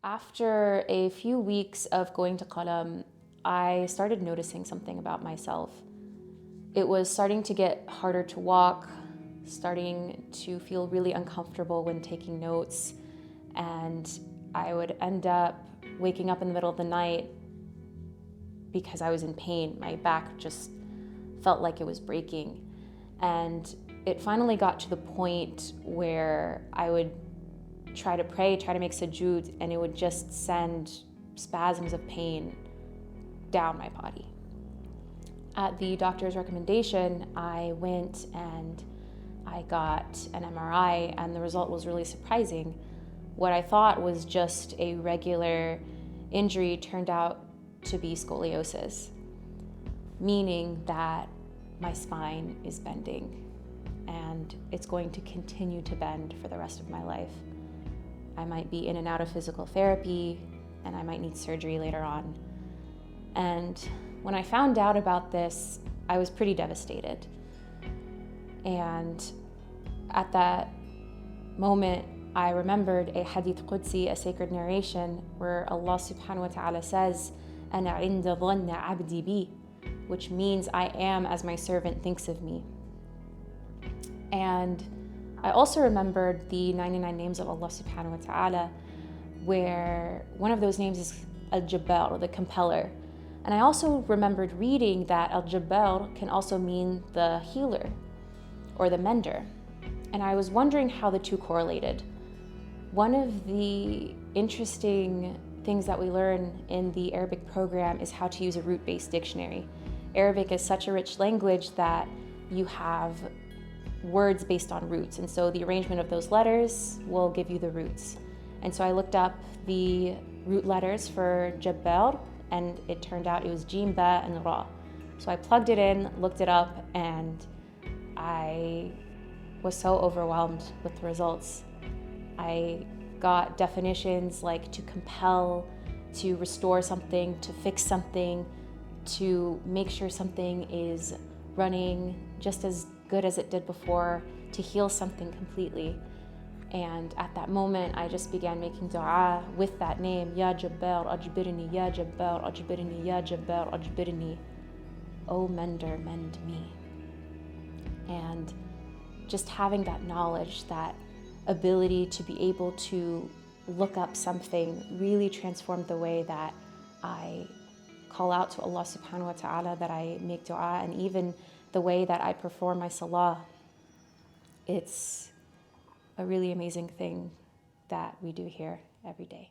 After a few weeks of going to Qalam, I started noticing something about myself. It was starting to get harder to walk, starting to feel really uncomfortable when taking notes, and I would end up waking up in the middle of the night because I was in pain. My back just felt like it was breaking. And it finally got to the point where I would try to pray, try to make sujood, and it would just send spasms of pain down my body. At the doctor's recommendation, I went and I got an MRI, and the result was really surprising. What I thought was just a regular injury turned out to be scoliosis, meaning that my spine is bending and it's going to continue to bend for the rest of my life. I might be in and out of physical therapy, and I might need surgery later on. And when I found out about this, I was pretty devastated. And at that moment, I remembered a hadith Qudsi, a sacred narration, where Allah subhanahu wa ta'ala says, أَنَا عِنْدَ ظَنَّ عَبْدِي بِي, which means I am as my servant thinks of me. And I also remembered the 99 names of Allah subhanahu wa ta'ala, where one of those names is Al-Jabbar, the compeller. And I also remembered reading that Al-Jabbar can also mean the healer or the mender. And I was wondering how the two correlated. One of the interesting things that we learn in the Arabic program is how to use a root-based dictionary. Arabic is such a rich language that you have words based on roots, and so the arrangement of those letters will give you the roots. And so I looked up the root letters for Jabbar, and it turned out it was Jim, Ba, and Ra. So I plugged it in, looked it up, and I was so overwhelmed with the results. I got definitions like to compel, to restore something, to fix something, to make sure something is running just as good as it did before, to heal something completely. And at that moment, I just began making dua with that name, Ya Jabbar Ajbirni, Ya Jabbar Ajbirni, Ya Jabbar Ajbirni. O mender, mend me. And just having that knowledge, that ability to be able to look up something really transformed the way that I call out to Allah subhanahu wa ta'ala, that I make dua, and even the way that I perform my salah. It's a really amazing thing that we do here every day.